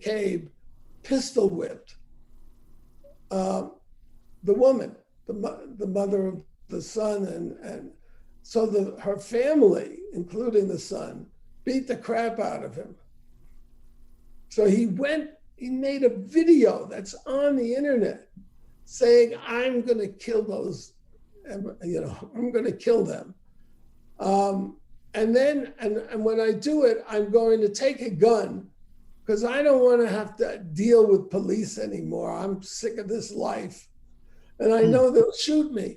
McCabe pistol whipped the woman, the mother of the son, and so her family, including the son, beat the crap out of him. So he made a video that's on the internet saying, I'm going to kill those, I'm going to kill them. And when I do it, I'm going to take a gun because I don't want to have to deal with police anymore. I'm sick of this life. And I know they'll shoot me.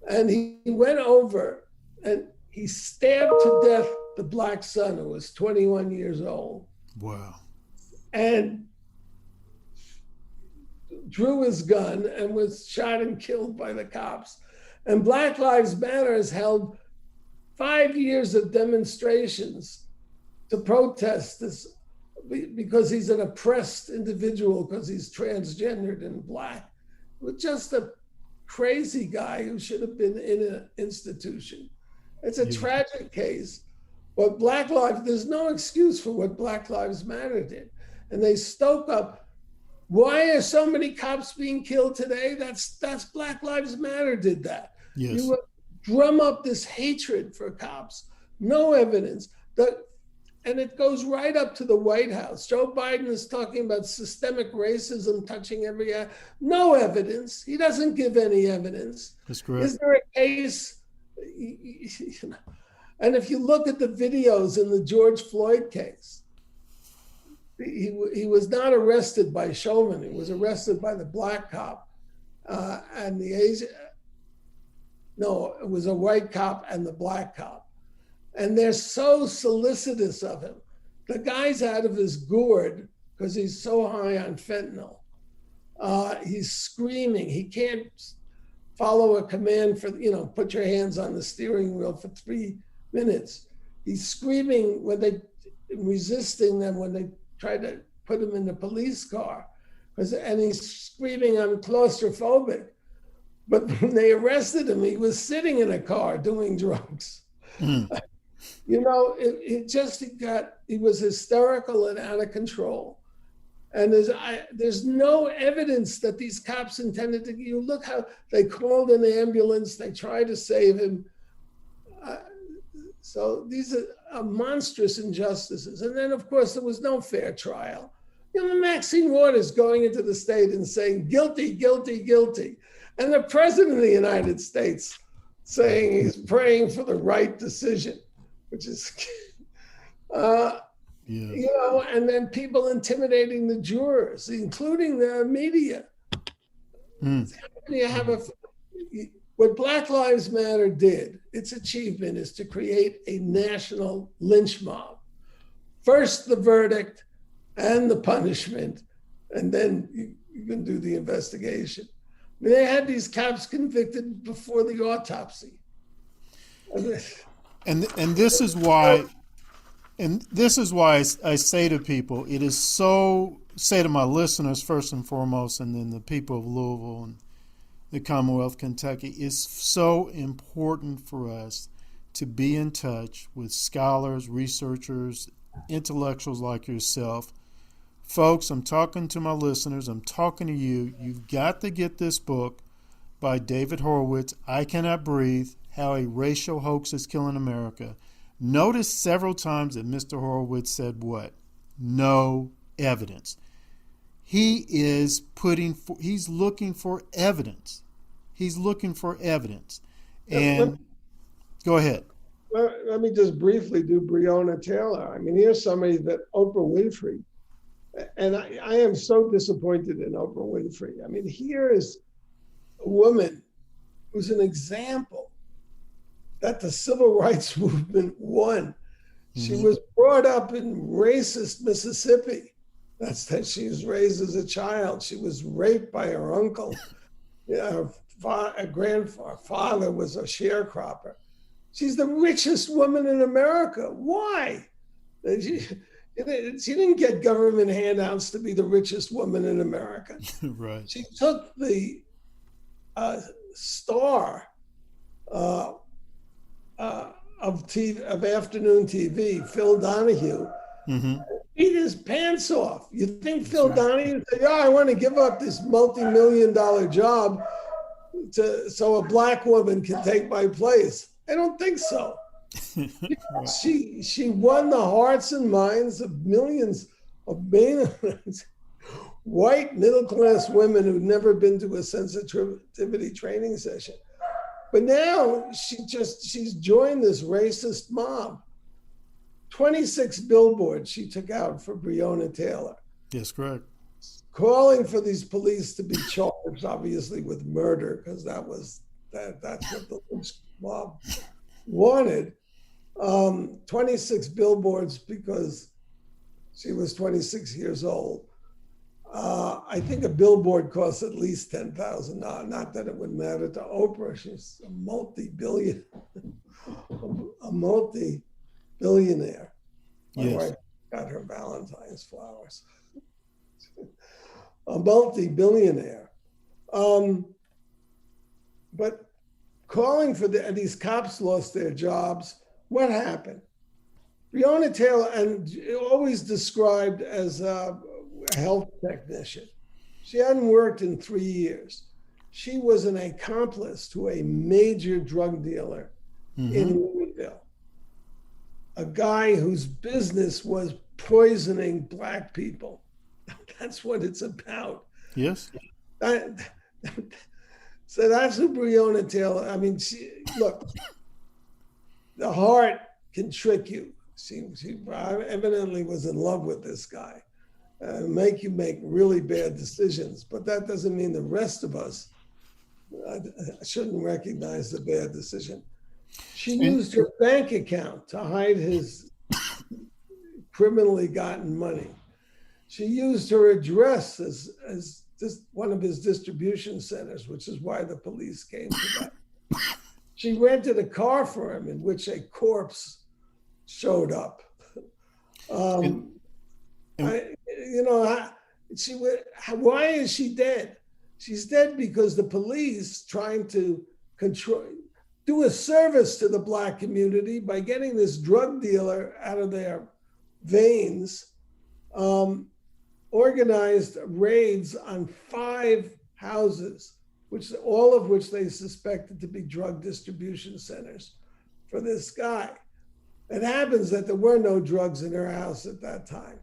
And he went over and he stabbed to death the black son, who was 21 years old. Wow. And drew his gun and was shot and killed by the cops. And Black Lives Matter has held 5 years of demonstrations to protest this because he's an oppressed individual, because he's transgendered and black. Just a crazy guy who should have been in an institution. It's a tragic case. But there's no excuse for what Black Lives Matter did. And they stoke up. Why are so many cops being killed today? That's Black Lives Matter did that. Yes. You drum up this hatred for cops. No evidence. And it goes right up to the White House. Joe Biden is talking about systemic racism touching every area. No evidence. He doesn't give any evidence. That's correct. Is there a case? And if you look at the videos in the George Floyd case, he was not arrested by Chauvin. He was arrested by the black cop and the Asian. No, it was a white cop and the black cop. And they're so solicitous of him. The guy's out of his gourd because he's so high on fentanyl. He's screaming. He can't follow a command for, put your hands on the steering wheel for 3 minutes. He's screaming resisting them when they try to put him in the police car. And he's screaming, I'm claustrophobic. But when they arrested him, he was sitting in a car doing drugs. Mm. He was hysterical and out of control. And there's no evidence that these cops intended to. You look how they called an ambulance, they tried to save him. So these are monstrous injustices. And then, of course, there was no fair trial. Maxine Waters going into the state and saying, guilty, guilty, guilty. And the president of the United States saying he's praying for the right decision, which is, and then people intimidating the jurors, including the media. What Black Lives Matter did, its achievement is to create a national lynch mob. First the verdict and the punishment, and then you can do the investigation. I mean, they had these cops convicted before the autopsy. And this is why I say to people, it is so, say to my listeners first and foremost, and then the people of Louisville and the Commonwealth of Kentucky, it's so important for us to be in touch with scholars, researchers, intellectuals like yourself. Folks, I'm talking to my listeners. I'm talking to you. You've got to get this book by David Horowitz, I Cannot Breathe, How a Racial Hoax is Killing America. Notice several times that Mr. Horowitz said what? No evidence. He's looking for evidence. He's looking for evidence. And go ahead. Let me just briefly do Breonna Taylor. I mean, here's somebody that Oprah Winfrey, and I am so disappointed in Oprah Winfrey. I mean, here is a woman who's an example that the civil rights movement won. Mm-hmm. She was brought up in racist Mississippi. That's that she was raised as a child. She was raped by her uncle. Her grandfather was a sharecropper. She's the richest woman in America. Why? She didn't get government handouts to be the richest woman in America. Right. She took the star of afternoon TV, Phil Donahue, mm-hmm. beat his pants off. You think Phil Donahue would say, I want to give up this multi-million-dollar job so a black woman can take my place? I don't think so. She won the hearts and minds of millions of white middle-class women who'd never been to a sensitivity training session. But now she's joined this racist mob. 26 billboards she took out for Breonna Taylor. Yes, correct. Calling for these police to be charged, obviously, with murder, because that's what the lynch mob wanted. 26 billboards because she was 26 years old. I think a billboard costs at least $10,000. Not that it would matter to Oprah. She's a multi-billionaire. My wife got her Valentine's flowers. A multi-billionaire. But calling for these cops lost their jobs. What happened? Breonna Taylor, and always described as a health technician. She hadn't worked in 3 years. She was an accomplice to a major drug dealer in Louisville, a guy whose business was poisoning black people. That's what it's about. Yes. So that's who Breonna Taylor. I mean, look, the heart can trick you. She evidently was in love with this guy. Make you make really bad decisions, but that doesn't mean the rest of us shouldn't recognize the bad decision. She used her bank account to hide his criminally gotten money. She used her address as one of his distribution centers, which is why the police came to that. She rented a car for him in which a corpse showed up. Why is she dead? She's dead because the police trying to do a service to the black community by getting this drug dealer out of their veins, organized raids on 5 houses, all of which they suspected to be drug distribution centers for this guy. It happens that there were no drugs in her house at that time.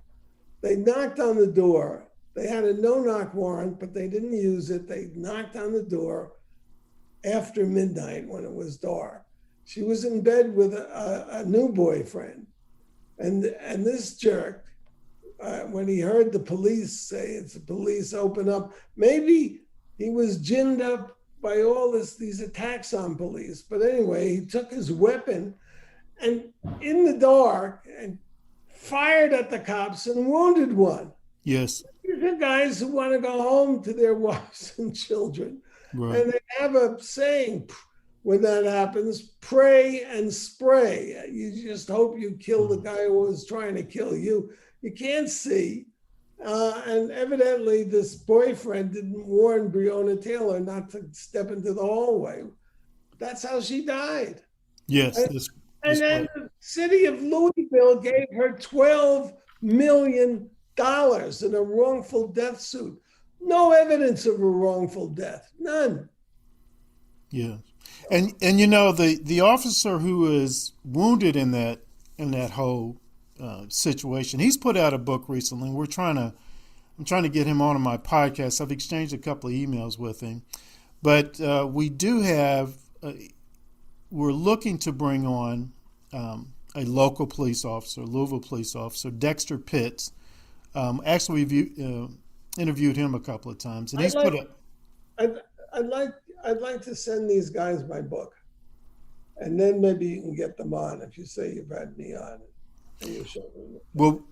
They knocked on the door. They had a no-knock warrant, but they didn't use it. They knocked on the door after midnight when it was dark. She was in bed with a new boyfriend. And this jerk, when he heard the police say, it's the police, open up, maybe he was ginned up by all these attacks on police. But anyway, he took his weapon and in the dark and fired at the cops and wounded one. Yes. These are guys who want to go home to their wives and children. Right. And they have a saying when that happens, pray and spray. You just hope you kill the guy who was trying to kill you. You can't see. And evidently this boyfriend didn't warn Breonna Taylor not to step into the hallway. That's how she died. Yes. And then the city of Louisville gave her $12 million in a wrongful death suit. No evidence of a wrongful death, none. Yeah, and the officer who was wounded in that whole situation, he's put out a book recently. I'm trying to get him on my podcast. I've exchanged a couple of emails with him, but we do have. We're looking to bring on a local police officer, Louisville police officer, Dexter Pitts. Actually, we've interviewed him a couple of times, and he's put up. I'd like to send these guys my book, and then maybe you can get them on if you say you've had me on. And you show them. Well,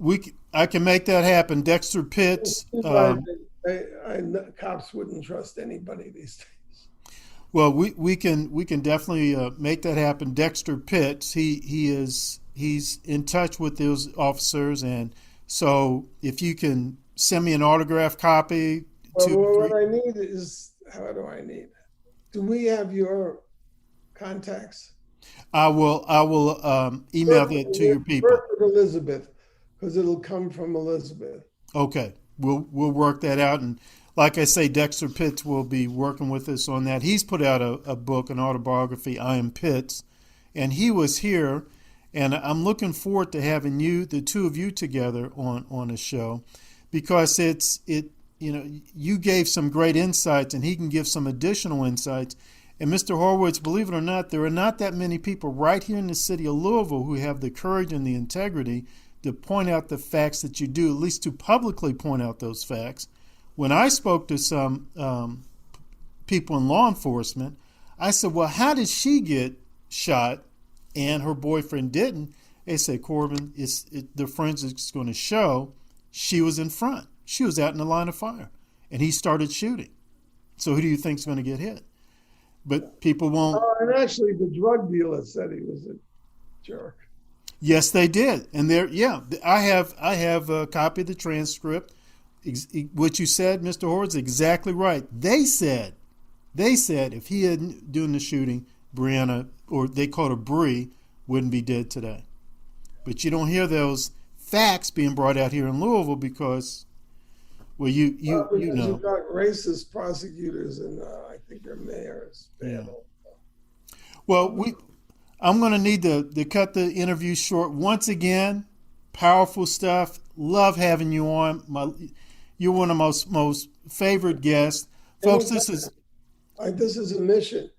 I can make that happen. Dexter Pitts. Cops wouldn't trust anybody these days. Well, we can definitely make that happen. Dexter Pitts, he's in touch with those officers, and so if you can send me an autographed copy. What I need is, how do I need? Do we have your contacts? I will email that to your people. Elizabeth, because it'll come from Elizabeth. Okay, we'll work that out. And like I say, Dexter Pitts will be working with us on that. He's put out a book, an autobiography, I Am Pitts, and he was here. And I'm looking forward to having the two of you together on a show, because you gave some great insights, and he can give some additional insights. And Mr. Horowitz, believe it or not, there are not that many people right here in the city of Louisville who have the courage and the integrity to point out the facts that you do, at least to publicly point out those facts. When I spoke to some people in law enforcement, I said, well, how did she get shot and her boyfriend didn't? They said, Corbin, the forensics is going to show she was in front. She was out in the line of fire, and he started shooting. So who do you think is going to get hit? But people won't. And actually, the drug dealer said he was a jerk. Yes, they did, and I have a copy of the transcript. What you said, Mr. Horowitz, exactly right. They said if he hadn't doing the shooting, Brianna, or they called her Bree, wouldn't be dead today. But you don't hear those facts being brought out here in Louisville because, well, you know. You've got racist prosecutors and I think their mayors. Yeah. Well, I'm going to need to cut the interview short. Once again, powerful stuff. Love having you on. You're one of my most favorite guests. Folks, this is a mission.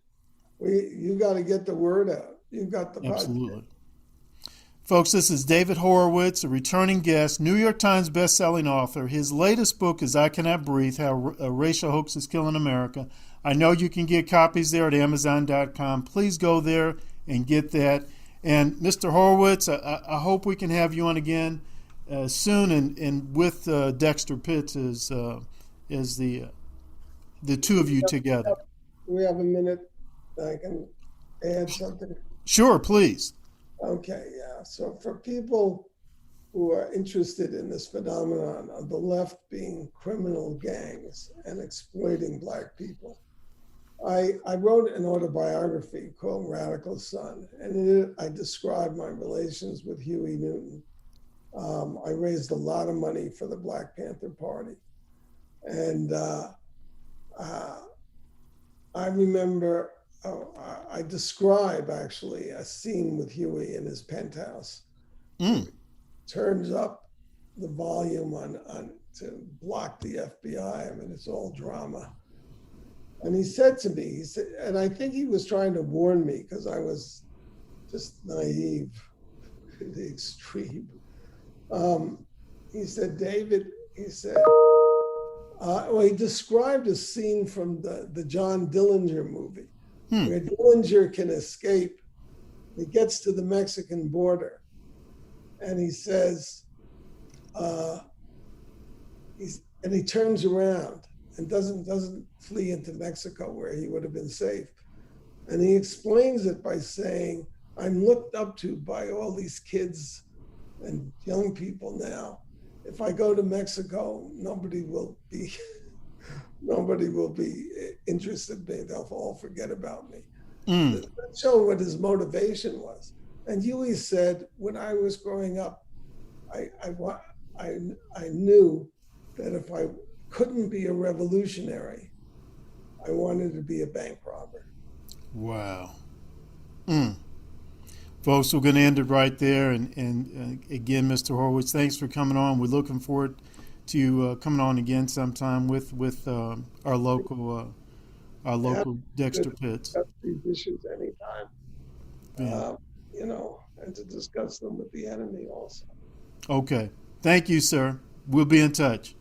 You got to get the word out. You've got the podcast. Absolutely. Folks, this is David Horowitz, a returning guest, New York Times bestselling author. His latest book is I Cannot Breathe, How a Racial Hoax is Killing America. I know you can get copies there at Amazon.com. Please go there and get that. And Mr. Horowitz, I hope we can have you on again soon, and with Dexter Pitts as the two of you together. We have a minute. I can add something. Sure, please. Okay, yeah. So for people who are interested in this phenomenon of the left being criminal gangs and exploiting Black people, I wrote an autobiography called Radical Son, and in it I described my relations with Huey Newton. I raised a lot of money for the Black Panther Party. And I remember, I describe actually a scene with Huey in his penthouse. Turns up the volume on to block the FBI. I mean, it's all drama. And he said to me, and I think he was trying to warn me because I was just naive to the extreme. He said, David, he described a scene from the John Dillinger movie where Dillinger can escape. He gets to the Mexican border and he says, and he turns around and doesn't flee into Mexico where he would have been safe. And he explains it by saying, I'm looked up to by all these kids and young people now. If I go to Mexico, nobody will be interested in me. They'll all forget about me. That showed what his motivation was. And Huey said, when I was growing up, I knew that if I couldn't be a revolutionary, I wanted to be a bank robber. Wow. Folks, we're going to end it right there. And again, Mr. Horowitz, thanks for coming on. We're looking forward to you coming on again sometime with our local Dexter Pitts. These issues anytime, and to discuss them with the enemy also. Okay. Thank you, sir. We'll be in touch.